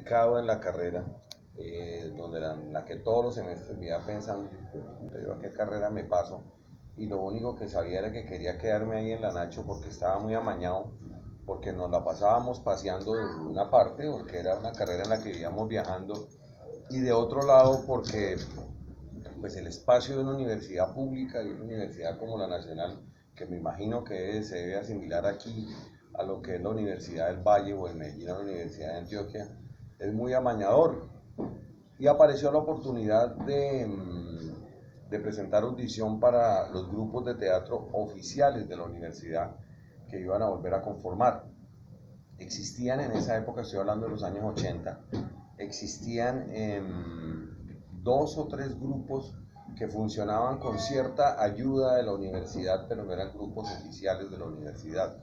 ubicado en la carrera, donde la que todos los semestres vivía pensando, yo a qué carrera me paso, y lo único que sabía era que quería quedarme ahí en la Nacho porque estaba muy amañado, porque nos la pasábamos paseando de una parte, porque era una carrera en la que vivíamos viajando, y de otro lado porque pues el espacio de una universidad pública y una universidad como la Nacional, que me imagino que se debe asimilar aquí a lo que es la Universidad del Valle o el Medellín, la Universidad de Antioquia, es muy amañador. Y apareció la oportunidad de presentar audición para los grupos de teatro oficiales de la universidad que iban a volver a conformar. Existían en esa época, estoy hablando de los años 80, existían dos o tres grupos que funcionaban con cierta ayuda de la universidad, pero no eran grupos oficiales de la universidad.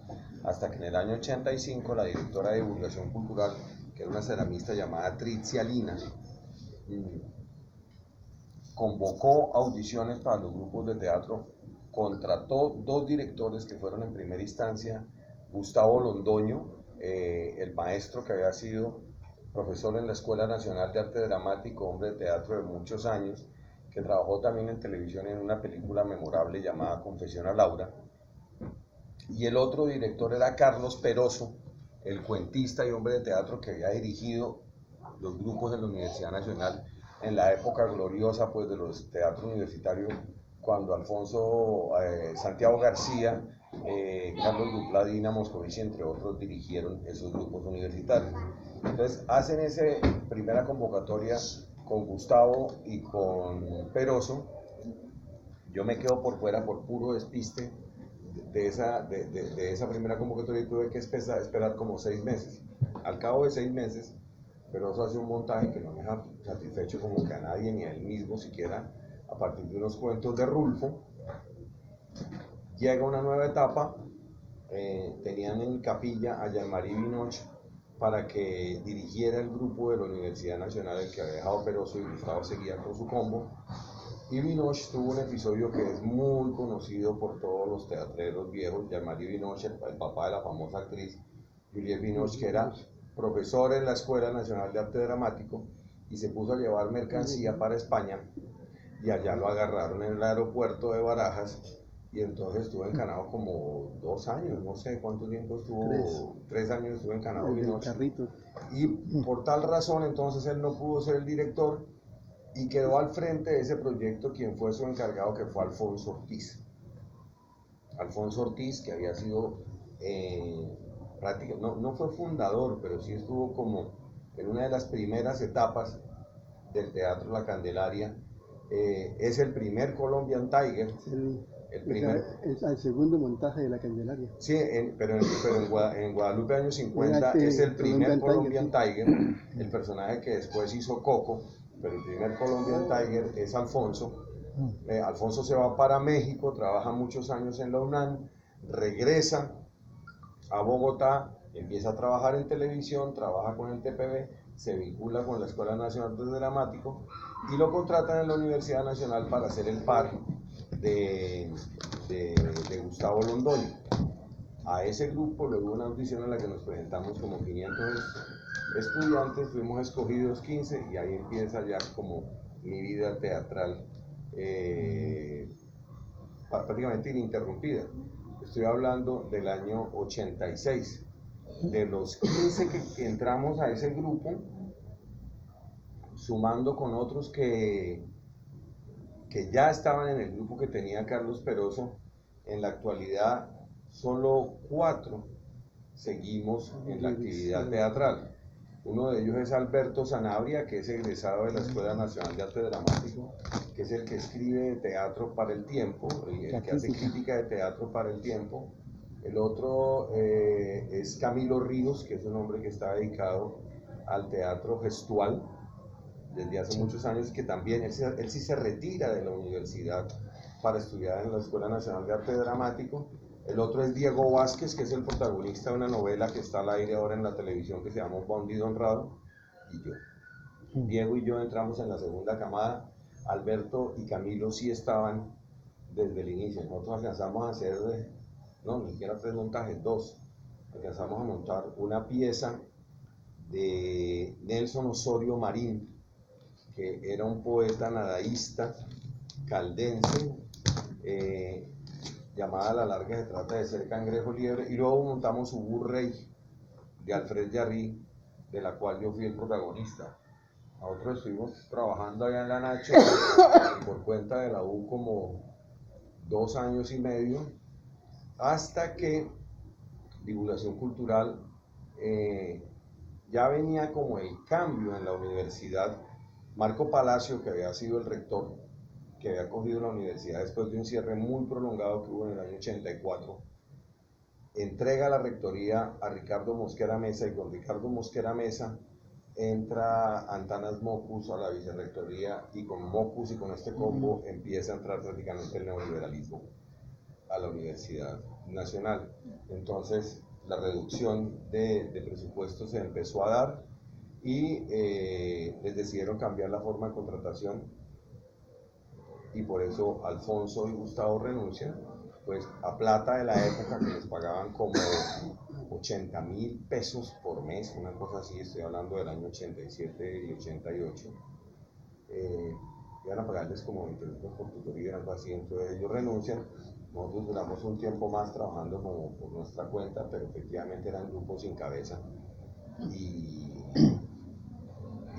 Hasta que en el año 85 la directora de divulgación cultural, que era una ceramista llamada Tritzia Lina, convocó audiciones para los grupos de teatro, contrató dos directores que fueron en primera instancia Gustavo Londoño, el maestro que había sido profesor en la Escuela Nacional de Arte Dramático, hombre de teatro de muchos años, que trabajó también en televisión en una película memorable llamada Confesión a Laura, y el otro director era Carlos Peroso, el cuentista y hombre de teatro que había dirigido los grupos de la Universidad Nacional en la época gloriosa pues, de los teatros universitarios, cuando Alfonso Santiago García, Carlos Dupladina, Moscovici, entre otros, dirigieron esos grupos universitarios. Entonces hacen esa primera convocatoria con Gustavo y con Peroso. Yo me quedo por fuera por puro despiste de esa primera convocatoria y tuve que esperar como 6 meses. Al cabo de 6 meses, pero eso hace un montaje que no me deja satisfecho como que a nadie, ni a él mismo siquiera, a partir de unos cuentos de Rulfo. Llega una nueva etapa, tenían en capilla a Jean-Marie Binoch para que dirigiera el grupo de la Universidad Nacional, el que había dejado Peroso, y Gustavo seguía con su combo. Y Binoch tuvo un episodio que es muy conocido por todos los teatreros viejos. Jean-Marie Binoch, el papá de la famosa actriz Juliette Binoch, que era profesor en la Escuela Nacional de Arte Dramático y se puso a llevar mercancía para España, y allá lo agarraron en el aeropuerto de Barajas, y entonces estuvo encanado como 2 años, no sé cuánto tiempo estuvo, 3 años estuvo encanado Binoch. Y por tal razón entonces él no pudo ser el director, y quedó al frente de ese proyecto quien fue su encargado, que fue Alfonso Ortiz. Alfonso Ortiz, que había sido no fue fundador, pero sí estuvo como en una de las primeras etapas del Teatro La Candelaria. Es el primer Colombian Tiger. Sí, es el segundo montaje de La Candelaria. Sí, pero en Guadalupe años 50 es el primer Colombian Tiger, el personaje que después hizo Coco, pero el primer Colombian Tiger es Alfonso. Alfonso se va para México, trabaja muchos años en la UNAM, regresa a Bogotá, empieza a trabajar en televisión, trabaja con el TPB, se vincula con la Escuela Nacional de Dramático y lo contratan en la Universidad Nacional para ser el par de Gustavo Londoño. A ese grupo le hubo una audición en la que nos presentamos como 500 estudiantes, fuimos escogidos 15 y ahí empieza ya como mi vida teatral prácticamente ininterrumpida. Estoy hablando del año 86. De los 15 que entramos a ese grupo, sumando con otros que ya estaban en el grupo que tenía Carlos Peroso, en la actualidad solo 4 seguimos en la actividad teatral. Uno de ellos es Alberto Sanabria, que es egresado de la Escuela Nacional de Arte Dramático, que es el que escribe teatro para El Tiempo, el que hace crítica de teatro para El Tiempo. El otro es Camilo Ríos, que es un hombre que está dedicado al teatro gestual desde hace muchos años, que también él sí se retira de la universidad para estudiar en la Escuela Nacional de Arte Dramático. El otro es Diego Vázquez, que es el protagonista de una novela que está al aire ahora en la televisión que se llama Bandido Honrado, y yo. Diego y yo entramos en la segunda camada. Alberto y Camilo sí estaban desde el inicio. Nosotros alcanzamos a hacer, no, ni siquiera 3 montajes, 2. Alcanzamos a montar una pieza de Nelson Osorio Marín, que era un poeta nadaísta caldense, llamada a la larga se trata de ser Cangrejo Liebre, y luego montamos Ubú Rey de Alfred Jarry, de la cual yo fui el protagonista. Nosotros estuvimos trabajando allá en la Nacho por cuenta de la U como 2 años y medio, hasta que Divulgación Cultural ya venía como el cambio en la universidad. Marco Palacio, que había sido el rector, que había cogido la universidad después de un cierre muy prolongado que hubo en el año 84, entrega la rectoría a Ricardo Mosquera Mesa, y con Ricardo Mosquera Mesa entra Antanas Mockus a la vicerrectoría, y con Mockus y con este combo empieza a entrar prácticamente el neoliberalismo a la Universidad Nacional. Entonces la reducción de presupuesto se empezó a dar y les decidieron cambiar la forma de contratación, y por eso Alfonso y Gustavo renuncian, pues a plata de la época, que les pagaban como 80.000 pesos por mes, una cosa así, estoy hablando del año 87 y 88, iban a pagarles como 20 lucas por tutoría, algo así. Entonces ellos renuncian. Nosotros duramos un tiempo más trabajando como por nuestra cuenta, pero efectivamente eran grupos sin cabeza, y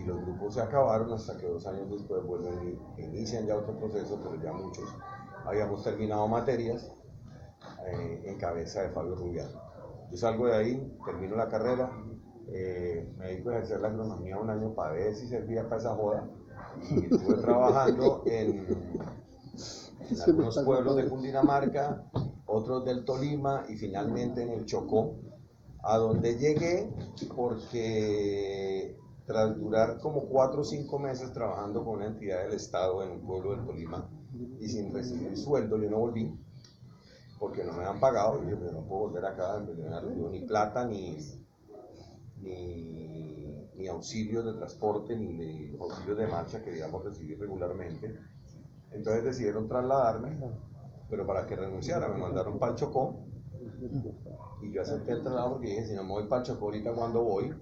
los grupos se acabaron hasta que 2 años después vuelven y inician ya otro proceso, pero ya muchos habíamos terminado materias en cabeza de Fabio Rubial. Yo salgo de ahí, termino la carrera, me dedico a ejercer la agronomía un año para ver si servía para esa joda, y estuve trabajando en algunos pueblos de Cundinamarca, otros del Tolima y finalmente en el Chocó, a donde llegué porque tras durar como 4 o 5 meses trabajando con una entidad del Estado en un pueblo del Tolima y sin recibir sueldo, yo no volví porque no me han pagado. Y yo dije, no puedo volver acá, no tengo ni plata, ni auxilios de transporte, ni auxilios de marcha que digamos recibir regularmente. Entonces decidieron trasladarme, pero para que renunciara me mandaron para el Chocó, y yo acepté el traslado porque dije, si no me voy para el Chocó ahorita, ¿cuándo voy?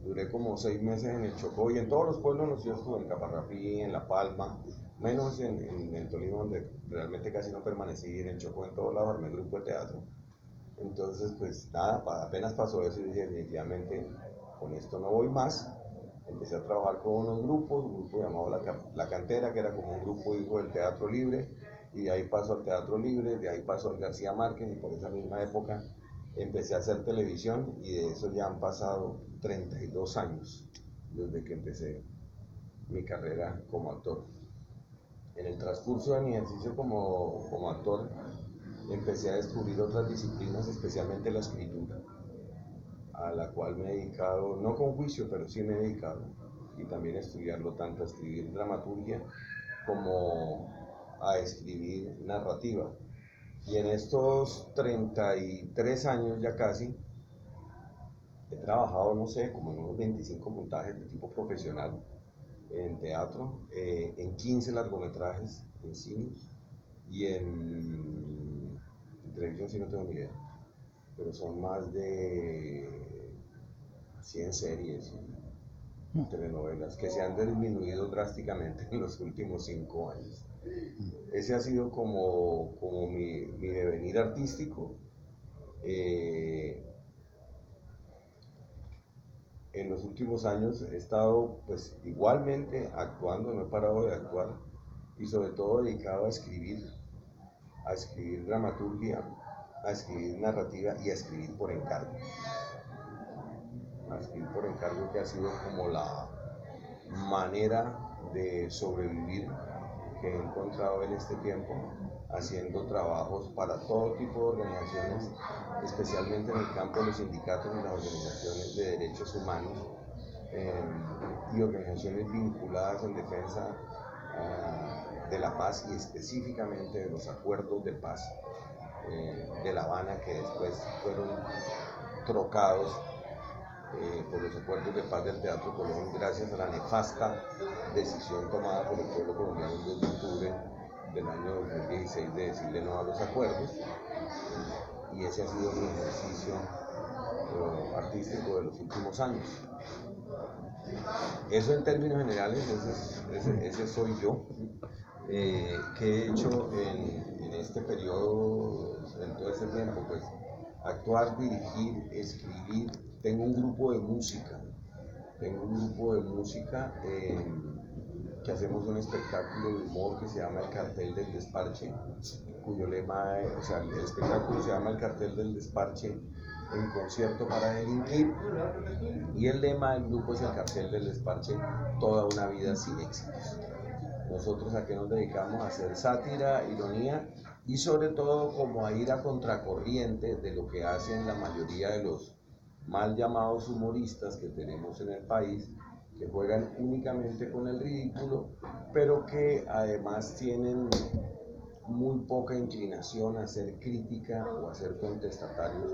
Duré como 6 meses en el Chocó, y en todos los pueblos los yo estuve, en Caparrapí, en La Palma, menos en el Tolima, donde realmente casi no permanecí. En el Chocó, en todos lados, armé grupo de teatro. Entonces, pues nada, apenas pasó eso y dije, definitivamente con esto no voy más. Empecé a trabajar con unos grupos, un grupo llamado La Cantera, que era como un grupo hijo del Teatro Libre, y de ahí pasó al Teatro Libre, de ahí pasó al García Márquez, y por esa misma época empecé a hacer televisión, y de eso ya han pasado 32 años desde que empecé mi carrera como actor. En el transcurso de mi ejercicio como actor, empecé a descubrir otras disciplinas, especialmente la escritura, a la cual me he dedicado, no con juicio, pero sí me he dedicado, y también a estudiarlo, tanto a escribir dramaturgia como a escribir narrativa. Y en estos 33 años ya casi, he trabajado, no sé, como en unos 25 montajes de tipo profesional en teatro, en 15 largometrajes en cine, y en televisión sí no tengo ni idea, pero son más de 100 series y telenovelas que se han disminuido drásticamente en los últimos 5 años. Ese ha sido como mi devenir artístico. En los últimos años he estado pues igualmente actuando, no he parado de actuar, y sobre todo dedicado a escribir dramaturgia, a escribir narrativa y a escribir por encargo. A escribir por encargo, que ha sido como la manera de sobrevivir que he encontrado en este tiempo, haciendo trabajos para todo tipo de organizaciones, especialmente en el campo de los sindicatos y las organizaciones de derechos humanos, y organizaciones vinculadas en defensa de la paz, y específicamente de los acuerdos de paz de La Habana, que después fueron trocados por los acuerdos de paz del Teatro Colón, gracias a la nefasta decisión tomada por el pueblo colombiano el 2 de octubre del año 2016 de decirle no a los acuerdos. Y ese ha sido mi ejercicio artístico de los últimos años. Eso en términos generales, ese soy yo, que he hecho en este periodo, en todo este tiempo, pues actuar, dirigir, escribir. Tengo un grupo de música que hacemos un espectáculo de humor que se llama El Cartel del Desparche, cuyo lema, o sea, el espectáculo se llama El Cartel del Desparche, en concierto para delinquir, y el lema del grupo es El Cartel del Desparche, toda una vida sin éxitos. Nosotros a qué nos dedicamos, a hacer sátira, ironía y sobre todo como a ir a contracorriente de lo que hacen la mayoría de los mal llamados humoristas que tenemos en el país, que juegan únicamente con el ridículo, pero que además tienen muy poca inclinación a hacer crítica o a ser contestatarios,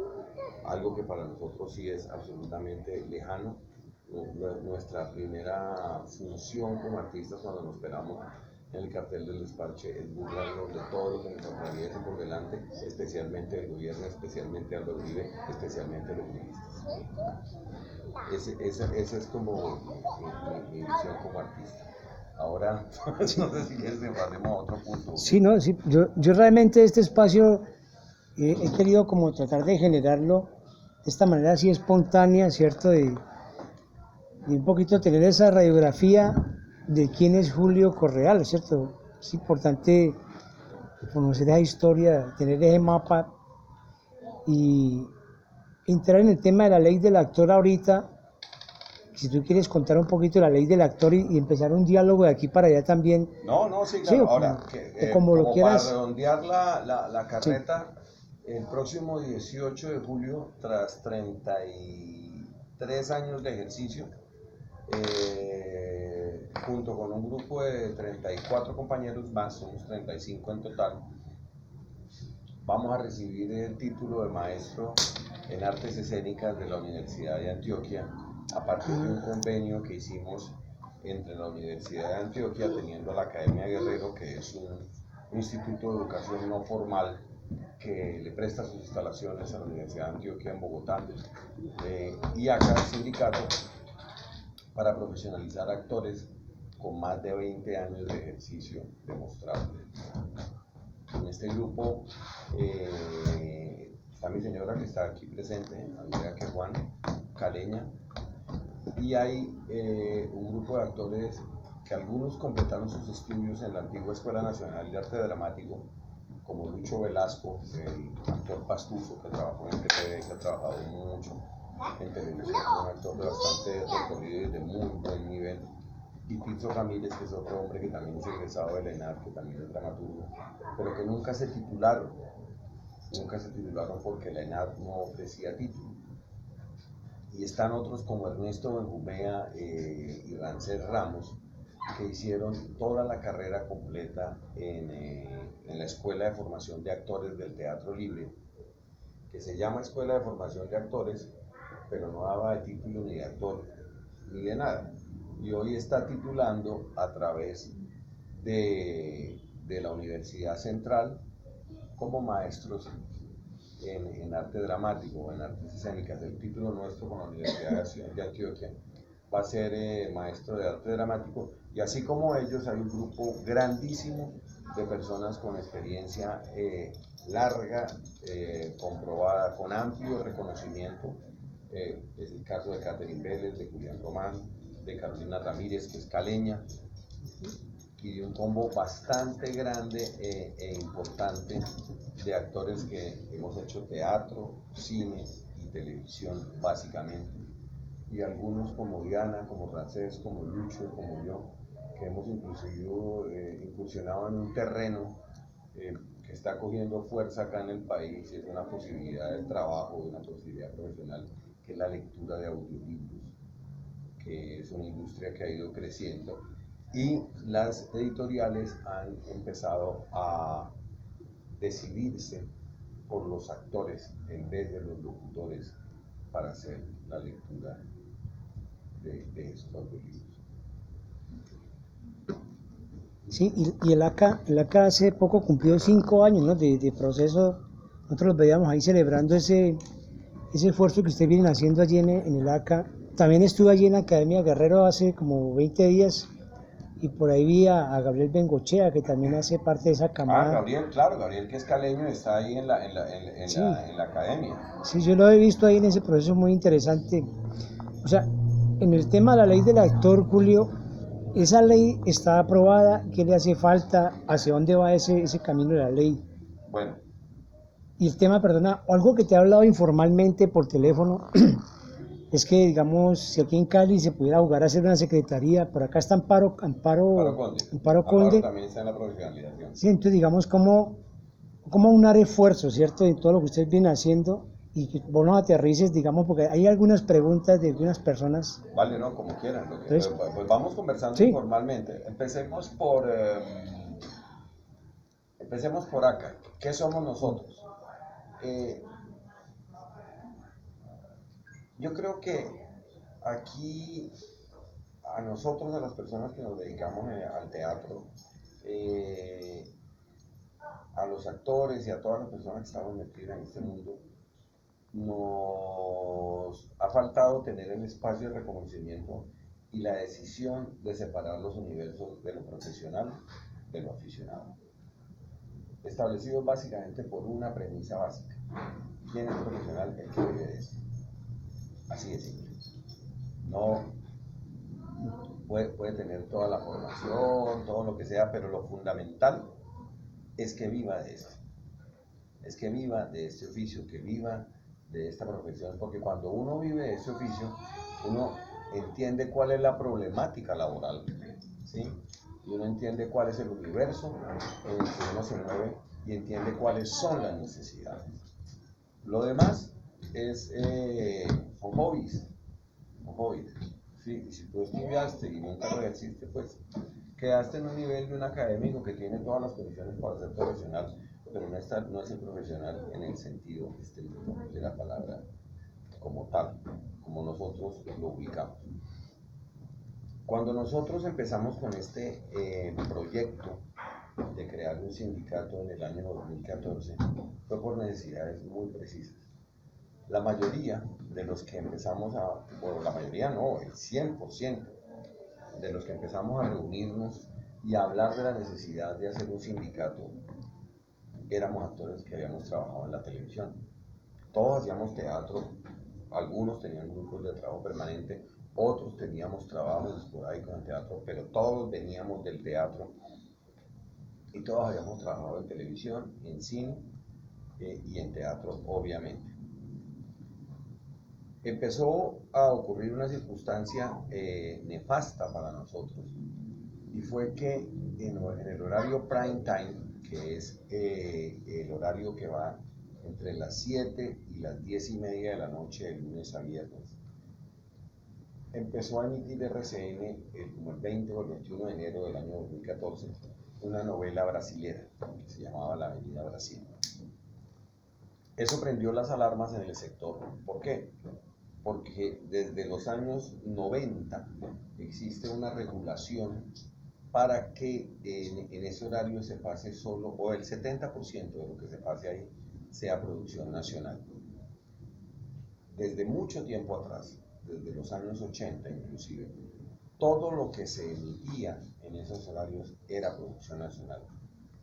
algo que para nosotros sí es absolutamente lejano. Nuestra primera función como artistas cuando nos esperamos en el Cartel del Desparche es burlarnos de todo lo que nos atraviese por delante, especialmente el gobierno, especialmente Álvaro Uribe, especialmente los uribistas. Esa es como mi visión como artista. Ahora, no sé si quieres pasemos a otro punto. Sí, no, sí, yo realmente este espacio he querido como tratar de generarlo de esta manera así espontánea, ¿cierto? De un poquito tener esa radiografía de quién es Julio Correal, ¿cierto? Es importante conocer esa historia, tener ese mapa y entrar en el tema de la ley del actor ahorita. Si tú quieres contar un poquito de la ley del actor y empezar un diálogo de aquí para allá también. No, sí, claro. Sí, ahora, como lo quieras. Para redondear la carreta, sí. El próximo 18 de julio, tras 33 años de ejercicio, junto con un grupo de 34 compañeros más, somos 35 en total, vamos a recibir el título de maestro en artes escénicas de la Universidad de Antioquia, a partir de un convenio que hicimos entre la Universidad de Antioquia, teniendo la Academia Guerrero, que es un instituto de educación no formal que le presta sus instalaciones a la Universidad de Antioquia en Bogotá, y acá el sindicato, para profesionalizar actores con más de 20 años de ejercicio demostrable. En este grupo está mi señora, que está aquí presente, Andrea Quejuan Caleña, y hay un grupo de actores que algunos completaron sus estudios en la antigua Escuela Nacional de Arte Dramático, como Lucho Velasco, el actor pastuso que trabajó en PTV, que ha trabajado mucho en televisión, un actor de bastante recorrido y de muy buen nivel, y Tito Ramírez, que es otro hombre que también es egresado de la ENAD, que también es dramaturgo, pero que nunca se titularon porque la ENAD no ofrecía título. Y están otros como Ernesto Benjumea y Rancés Ramos, que hicieron toda la carrera completa en la Escuela de Formación de Actores del Teatro Libre, que se llama Escuela de Formación de Actores, pero no daba de título ni de actor ni de nada. Y hoy está titulando a través de la Universidad Central como maestros en arte dramático o en artes escénicas. El título nuestro con la Universidad de Antioquia va a ser maestro de arte dramático, y así como ellos hay un grupo grandísimo de personas con experiencia larga, comprobada, con amplio reconocimiento. Es el caso de Catherine Vélez, de Julián Román, de Carolina Ramírez, que es caleña, y de un combo bastante grande e importante de actores que hemos hecho teatro, cine y televisión básicamente, y algunos como Diana, como Rancés, como Lucho, como yo, que hemos incursionado en un terreno que está cogiendo fuerza acá en el país. Es una posibilidad de trabajo, una posibilidad profesional, que es la lectura de audiolibros, que es una industria que ha ido creciendo, y las editoriales han empezado a decidirse por los actores en vez de los locutores para hacer la lectura de esos audiolibros. Sí, y el ACA hace poco cumplió 5 años, ¿no?, de proceso. Nosotros los veíamos ahí celebrando ese ese esfuerzo que ustedes vienen haciendo allí en el ACA. También estuve allí en la Academia Guerrero hace como 20 días y por ahí vi a Gabriel Bengochea, que también hace parte de esa Ah, camada. Gabriel, claro, Gabriel que es caleño está ahí Sí. en la academia. Sí, yo lo he visto ahí en ese proceso muy interesante. O sea, en el tema de la ley del actor, Julio, esa ley está aprobada, ¿qué le hace falta? ¿Hacia dónde va ese camino de la ley? Bueno, Y el tema, perdona, algo que te he hablado informalmente por teléfono, es que, digamos, si aquí en Cali se pudiera jugar a hacer una secretaría, por acá está Amparo Conde. Amparo Amparo Conde, también está en la profesionalización. sí, entonces digamos como un esfuerzo, ¿cierto? En todo lo que ustedes vienen haciendo y que vos nos aterrices, digamos, porque hay algunas preguntas de algunas personas. Vale, no, como quieran. Entonces, Pues vamos conversando sí, informalmente. Empecemos por acá. ¿Qué somos nosotros? Eh, yo creo que aquí a nosotros, a las personas que nos dedicamos al teatro, eh, a los actores y a todas las personas que estamos metidas en este mundo, nos ha faltado tener el espacio de reconocimiento y la decisión de separar los universos de lo profesional de lo aficionado. Establecido básicamente por una premisa básica. ¿Quién es profesional? El que vive de esto. Así de simple. No puede tener toda la formación, todo lo que sea, pero lo fundamental es que viva de esto. Es que viva de este oficio, que viva de esta profesión, porque cuando uno vive de este oficio, uno entiende cuál es la problemática laboral, ¿sí? Y uno entiende cuál es el universo en el que uno se mueve y entiende cuáles son las necesidades. Lo demás son hobbies, ¿sí? Y si tú estudiaste y nunca lo ejerciste, pues quedaste en un nivel de un académico que tiene todas las condiciones para ser profesional, pero no es el profesional en el sentido estricto de la palabra como tal, como nosotros lo ubicamos. Cuando nosotros empezamos con este proyecto de crear un sindicato en el año 2014, fue por necesidades muy precisas. La mayoría de los que empezamos o la mayoría no, el 100% de los que empezamos a reunirnos y a hablar de la necesidad de hacer un sindicato, éramos actores que habíamos trabajado en la televisión. Todos hacíamos teatro, algunos tenían grupos de trabajo permanente, otros teníamos trabajos esporádicos en teatro, pero todos veníamos del teatro y todos habíamos trabajado en televisión, en cine y en teatro, obviamente. Empezó a ocurrir una circunstancia nefasta para nosotros y fue que en el horario prime time, que es el horario que va entre las 7 y las 10:30 de la noche de lunes a viernes, empezó a emitir RCN como el 20 o el 21 de enero del año 2014 una novela brasilera que se llamaba La Avenida Brasil. Eso prendió las alarmas en el sector. ¿Por qué? Porque desde los años 90 existe una regulación para que en ese horario se pase solo, o el 70% de lo que se pase ahí, sea producción nacional. Desde mucho tiempo atrás, desde los años 80 inclusive, todo lo que se emitía en esos horarios era producción nacional.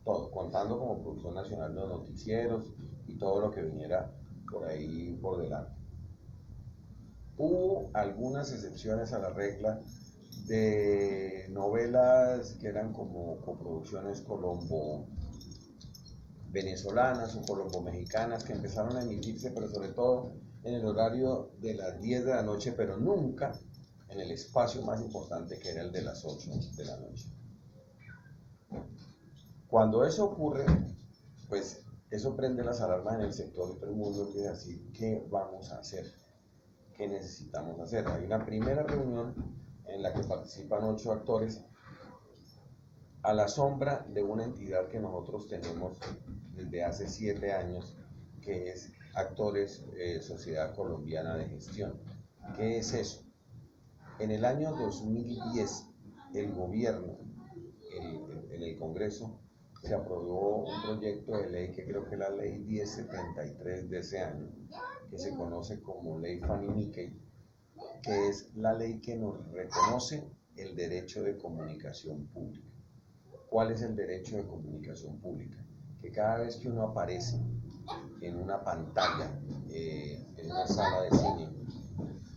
Todo, contando como producción nacional los noticieros y todo lo que viniera por ahí por delante. Hubo algunas excepciones a la regla de novelas que eran como coproducciones colombo-venezolanas o colombo-mexicanas que empezaron a emitirse, pero sobre todo en el horario de las 10 de la noche, pero nunca en el espacio más importante que era el de las 8 de la noche. Cuando eso ocurre, pues eso prende las alarmas en el sector y todo el mundo empieza a decir, ¿qué vamos a hacer? ¿Qué necesitamos hacer? Hay una primera reunión en la que participan 8 actores a la sombra de una entidad que nosotros tenemos desde hace 7 años, que es Actores Sociedad Colombiana de Gestión. ¿Qué es eso? En el año 2010, el gobierno, en el Congreso, se aprobó un proyecto de ley que creo que es la ley 1073 de ese año, que se conoce como Ley Fanny-Mickey, que es la ley que nos reconoce el derecho de comunicación pública. ¿Cuál es el derecho de comunicación pública? Que cada vez que uno aparece en una pantalla, en una sala de cine,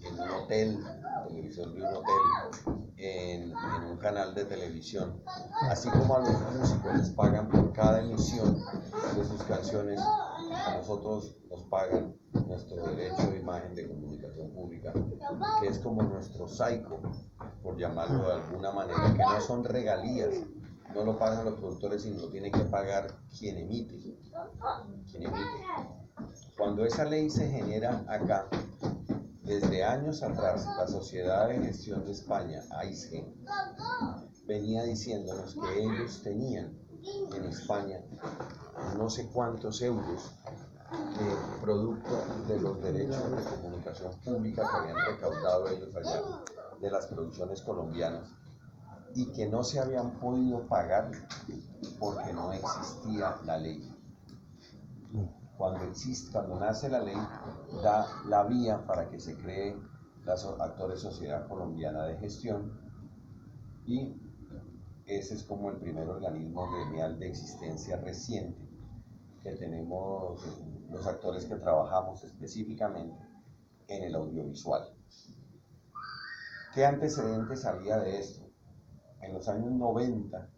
en un hotel, televisor de un hotel, en un canal de televisión, así como a los músicos les pagan por cada emisión de sus canciones, a nosotros nos pagan nuestro derecho de imagen de comunicación pública, que es como nuestro SAICO, por llamarlo de alguna manera, que no son regalías, no lo pagan los productores, sino lo tiene que pagar quien emite. Cuando esa ley se genera acá, desde años atrás, la Sociedad de Gestión de España, AISG, venía diciéndonos que ellos tenían en España no sé cuántos euros de producto de los derechos de comunicación pública que habían recaudado ellos allá de las producciones colombianas y que no se habían podido pagar porque no existía la ley. Cuando nace la ley, da la vía para que se cree la Actores Sociedad Colombiana de Gestión, y ese es como el primer organismo gremial de existencia reciente que tenemos los actores que trabajamos específicamente en el audiovisual. ¿Qué antecedentes había de esto? En los años 90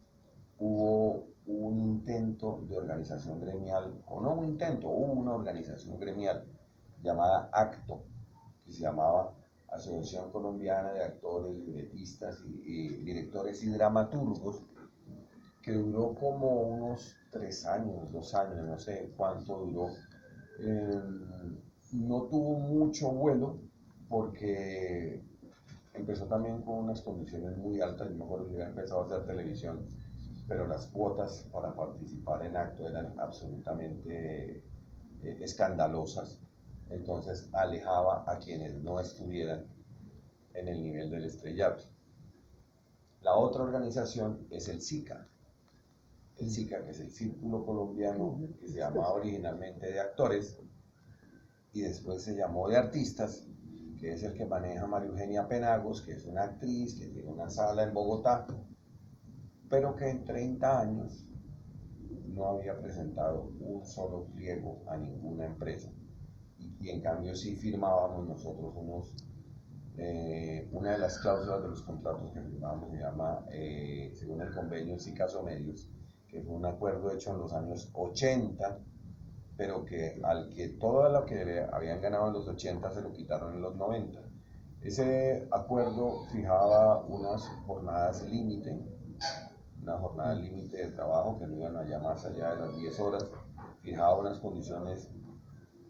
hubo un intento de organización gremial, o no un intento, hubo una organización gremial llamada ACTO, que se llamaba Asociación Colombiana de Actores, Libretistas y Directores y Dramaturgos, que duró como unos 3 años, 2 años, no sé cuánto duró. No tuvo mucho vuelo porque empezó también con unas condiciones muy altas. Yo me acuerdo que había empezado a hacer televisión, pero las cuotas para participar en acto eran absolutamente escandalosas, entonces alejaba a quienes no estuvieran en el nivel del estrellato. La otra organización es el SICA, que es el Círculo Colombiano, que se llamaba originalmente de Actores y después se llamó de Artistas, que es el que maneja María Eugenia Penagos, que es una actriz que tiene una sala en Bogotá, pero que en 30 años no había presentado un solo pliego a ninguna empresa. Y en cambio sí firmábamos nosotros una de las cláusulas de los contratos que firmábamos se llama, según el convenio SICASO Medios, que fue un acuerdo hecho en los años 80, pero que al que todo lo que habían ganado en los 80 se lo quitaron en los 90. Ese acuerdo fijaba unas jornadas límite, una jornada límite de trabajo que no iban allá más allá de las 10 horas, fijaba unas condiciones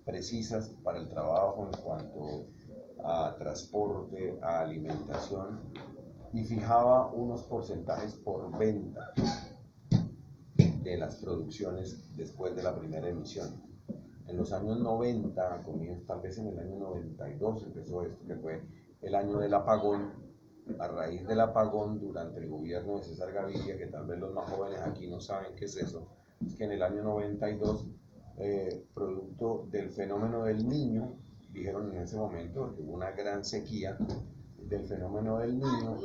precisas para el trabajo en cuanto a transporte, a alimentación, y fijaba unos porcentajes por venta de las producciones después de la primera emisión. En los años 90, tal vez en el año 92 empezó esto, que fue el año del apagón. A raíz del apagón, durante el gobierno de César Gaviria, que tal vez los más jóvenes aquí no saben qué es eso, es que en el año 92, producto del fenómeno del Niño, dijeron en ese momento que hubo una gran sequía del fenómeno del Niño,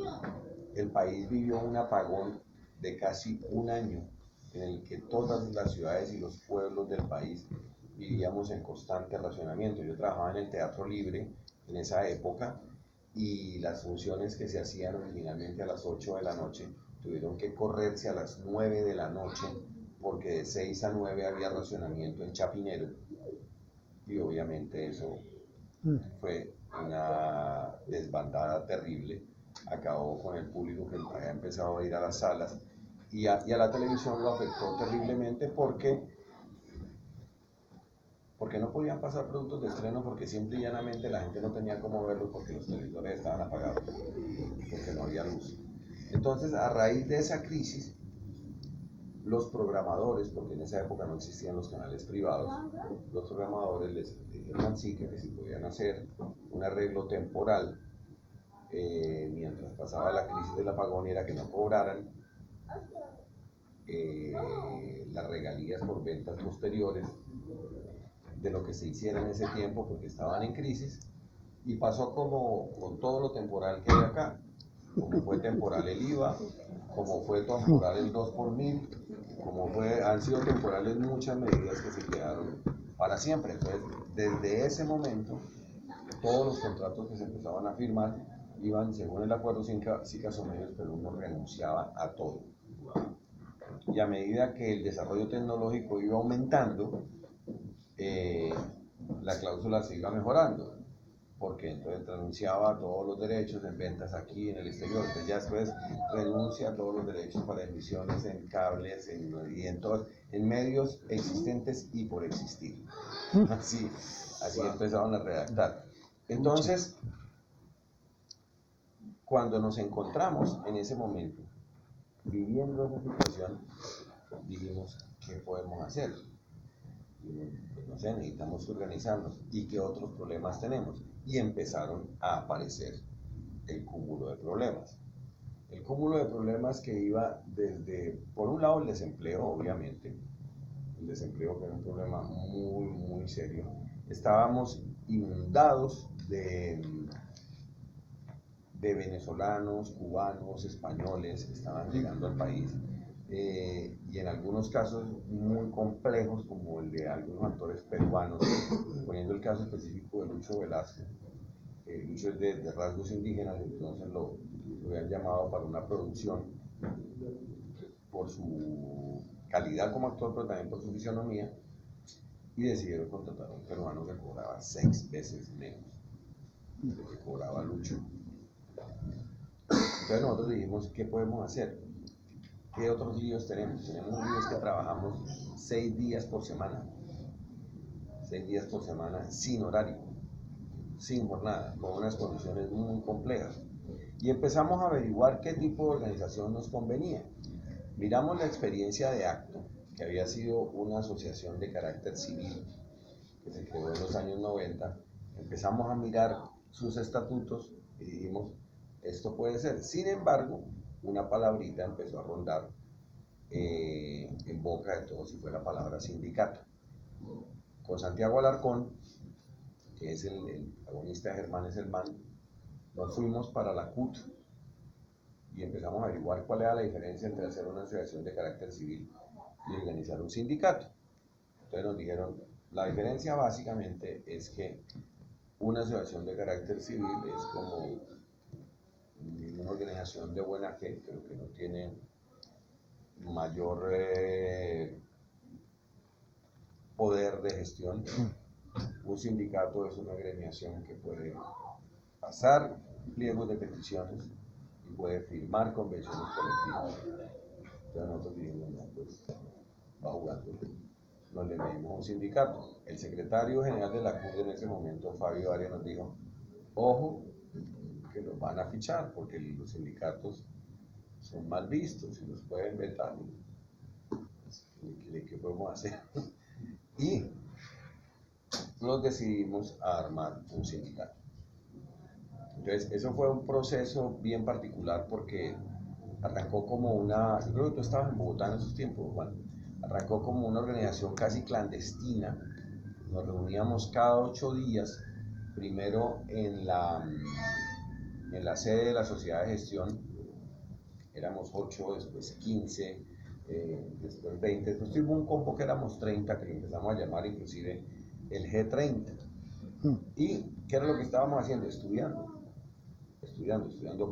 el país vivió un apagón de casi un año, en el que todas las ciudades y los pueblos del país vivíamos en constante racionamiento. Yo trabajaba en el Teatro Libre en esa época, y las funciones que se hacían originalmente a las 8 de la noche tuvieron que correrse a las 9 de la noche porque de 6 a 9 había racionamiento en Chapinero, y obviamente eso fue una desbandada terrible, acabó con el público que había empezado a ir a las salas, y a la televisión lo afectó terriblemente porque no podían pasar productos de estreno, porque simple y llanamente la gente no tenía cómo verlos porque los televisores estaban apagados, porque no había luz. Entonces, a raíz de esa crisis, los programadores, porque en esa época no existían los canales privados, los programadores les dijeron al SICA que si podían hacer un arreglo temporal mientras pasaba la crisis del apagón, era que no cobraran las regalías por ventas posteriores, de lo que se hiciera en ese tiempo porque estaban en crisis, y pasó como con todo lo temporal que hay acá, como fue temporal el IVA, como fue temporal el 2 por 1000, han sido temporales muchas medidas que se quedaron para siempre. Entonces, desde ese momento, todos los contratos que se empezaban a firmar iban según el acuerdo SICAS o medios, pero uno renunciaba a todo. Y a medida que el desarrollo tecnológico iba aumentando, la cláusula se iba mejorando, porque entonces renunciaba a todos los derechos en ventas aquí en el exterior, entonces ya después renuncia a todos los derechos para emisiones en cables en medios existentes y por existir. Así empezaron a redactar. Entonces, cuando nos encontramos en ese momento viviendo esa situación, dijimos, ¿qué podemos hacer? Pues no sé, necesitamos organizarnos. ¿Y qué otros problemas tenemos? Y empezaron a aparecer el cúmulo de problemas. El cúmulo de problemas que iba desde, por un lado, el desempleo, obviamente. El desempleo que era un problema muy, muy serio. Estábamos inundados de venezolanos, cubanos, españoles que estaban llegando al país. Y en algunos casos muy complejos, como el de algunos actores peruanos, poniendo el caso específico de Lucho Velasco. Lucho es de rasgos indígenas, entonces lo habían llamado para una producción por su calidad como actor, pero también por su fisionomía, y decidieron contratar a un peruano que cobraba 6 veces menos de lo que cobraba Lucho. Entonces nosotros dijimos, ¿qué podemos hacer? ¿Qué otros líos tenemos? Tenemos líos que trabajamos 6 días por semana. 6 días por semana sin horario, sin jornada, con unas condiciones muy complejas. Y empezamos a averiguar qué tipo de organización nos convenía. Miramos la experiencia de ACTO, que había sido una asociación de carácter civil que se creó en los años 90. Empezamos a mirar sus estatutos y dijimos, esto puede ser. Sin embargo, una palabrita empezó a rondar en boca de todos y fue la palabra sindicato. Con Santiago Alarcón, que es el protagonista de Germán es el man, nos fuimos para la CUT y empezamos a averiguar cuál era la diferencia entre hacer una asociación de carácter civil y organizar un sindicato. Entonces nos dijeron, la diferencia básicamente es que una asociación de carácter civil es como una organización de buena fe, pero que no tiene mayor poder de gestión. Un sindicato es una agremiación que puede pasar pliegos de peticiones y puede firmar convenciones colectivas. Entonces nosotros dijimos, no, pues va jugando. Nos le medimos un sindicato. El secretario general de la CUT en ese momento, Fabio Arias, nos dijo, ojo, que los van a fichar porque los sindicatos son mal vistos y los pueden vetar. ¿Qué podemos hacer? Y nos decidimos a armar un sindicato. Entonces, eso fue un proceso bien particular porque arrancó como una, yo creo que tú estabas en Bogotá en esos tiempos, Juan, arrancó como una organización casi clandestina. Nos reuníamos cada 8 días, primero en la sede de la sociedad de gestión, éramos 8, después 15, después 20, después tuvimos un compo que éramos 30, que lo empezamos a llamar inclusive el G30. ¿Y qué era lo que estábamos haciendo? Estudiando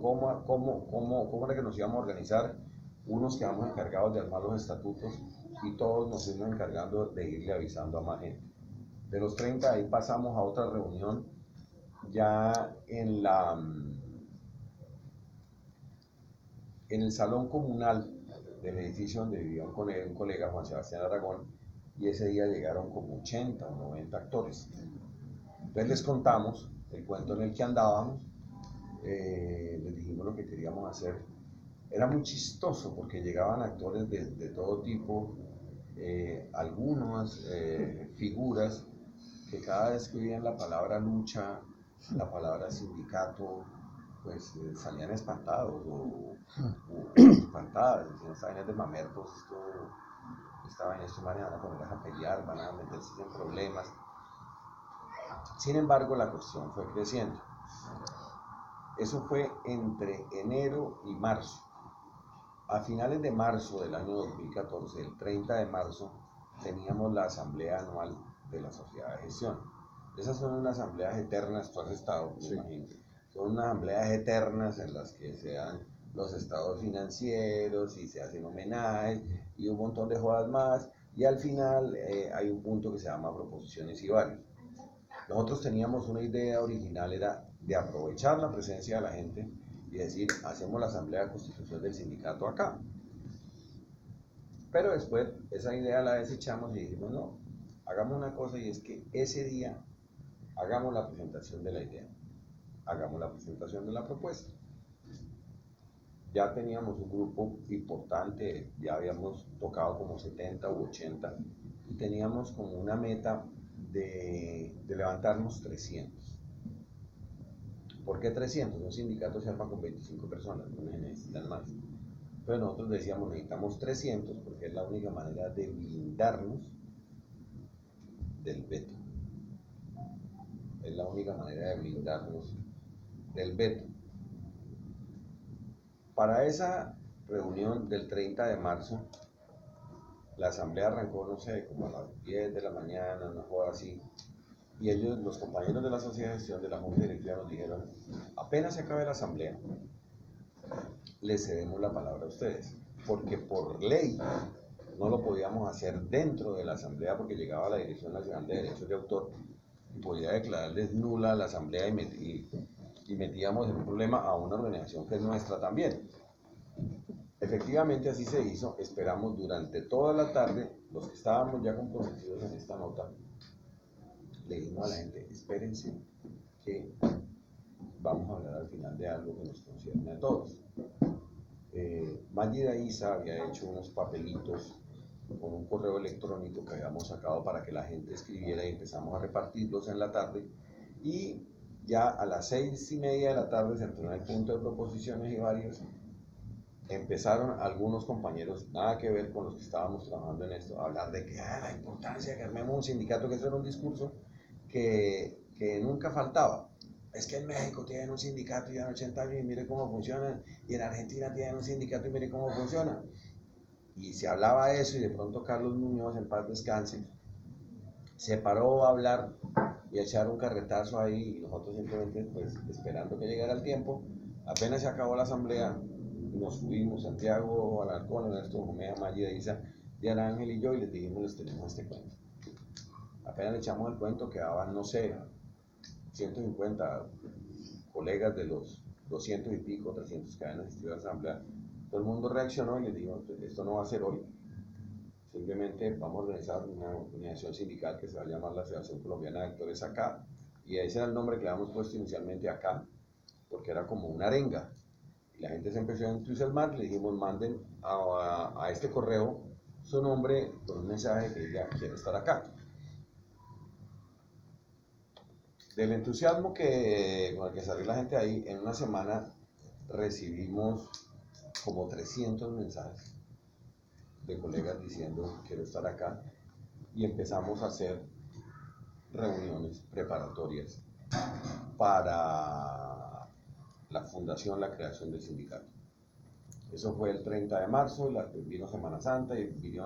cómo era que nos íbamos a organizar. Unos quedamos encargados de armar los estatutos y todos nos fuimos encargando de irle avisando a más gente. De los 30 ahí pasamos a otra reunión ya en el salón comunal del edificio donde vivía un colega, Juan Sebastián Aragón, y ese día llegaron como 80 o 90 actores. Entonces les contamos el cuento en el que andábamos, les dijimos lo que queríamos hacer. Era muy chistoso porque llegaban actores de todo tipo, algunas figuras que cada vez que oían la palabra lucha, la palabra sindicato, pues salían espantados o espantadas, decían, esta vaina es de mamertos, esta vaina, estos manes van a poner a pelear, van a meterse en problemas. Sin embargo, la cuestión fue creciendo. Eso fue entre enero y marzo. A finales de marzo del año 2014, el 30 de marzo, teníamos la asamblea anual de la sociedad de gestión. Esas son unas asambleas eternas, tú has estado, me imagino. Son unas asambleas eternas en las que se dan los estados financieros y se hacen homenajes y un montón de jodas más. Y al final hay un punto que se llama proposiciones y varios. Nosotros teníamos una idea original, era de aprovechar la presencia de la gente y decir, hacemos la asamblea de constitución del sindicato acá. Pero después esa idea la desechamos y dijimos, no, hagamos una cosa, y es que ese día hagamos la presentación de la idea, hagamos la presentación de la propuesta. Ya teníamos un grupo importante, ya habíamos tocado como 70 u 80 y teníamos como una meta de levantarnos 300. ¿Por qué 300? Un sindicato se arma con 25 personas, no necesitan más. Pero nosotros decíamos, necesitamos 300 porque es la única manera de blindarnos del veto. Es la única manera de blindarnos del veto. Para esa reunión del 30 de marzo, la asamblea arrancó, no sé, como a las 10 de la mañana, una cosa así. Y ellos, los compañeros de la sociedad de gestión de la Junta Directiva, nos dijeron, apenas se acabe la asamblea, les cedemos la palabra a ustedes. Porque por ley no lo podíamos hacer dentro de la asamblea porque llegaba la Dirección Nacional de Derechos de Autor y podía declararles nula la asamblea y metíamos en un problema a una organización que es nuestra también. Efectivamente así se hizo, esperamos durante toda la tarde, los que estábamos ya comprometidos en esta nota, le dijimos a la gente, espérense que vamos a hablar al final de algo que nos concierne a todos. Mayida Isa había hecho unos papelitos con un correo electrónico que habíamos sacado para que la gente escribiera y empezamos a repartirlos en la tarde, y ya a las 6:30 de la tarde se entró en el punto de proposiciones y varios. Empezaron algunos compañeros, nada que ver con los que estábamos trabajando en esto, a hablar de que la importancia de que armemos un sindicato, que eso era un discurso que nunca faltaba. Es que en México tienen un sindicato ya en 80 años y mire cómo funciona, y en Argentina tienen un sindicato y mire cómo funciona. Y se hablaba de eso, y de pronto Carlos Muñoz, en paz descanse, se paró a hablar y a echar un carretazo ahí, y nosotros simplemente pues esperando que llegara el tiempo. Apenas se acabó la asamblea, nos subimos, Santiago Alarcón, Ernesto Jumea, Mayida Isa, Diana Ángel y yo, y les dijimos, les tenemos este cuento. Apenas le echamos el cuento, quedaban, no sé, 150 colegas de los 200 y pico, 300 que habían asistido a la asamblea. Todo el mundo reaccionó y les dijimos, esto no va a ser hoy. Simplemente vamos a organizar una organización sindical que se va a llamar la Asociación Colombiana de Actores acá, y ese era el nombre que le habíamos puesto inicialmente acá, porque era como una arenga. Y la gente se empezó a entusiasmar, le dijimos, manden a este correo su nombre con un mensaje que diga, quiero estar acá. Del entusiasmo con el que salió la gente ahí, en una semana recibimos como 300 mensajes de colegas diciendo quiero estar acá, y empezamos a hacer reuniones preparatorias para la fundación, la creación del sindicato. Eso fue el 30 de marzo, vino Semana Santa y vinieron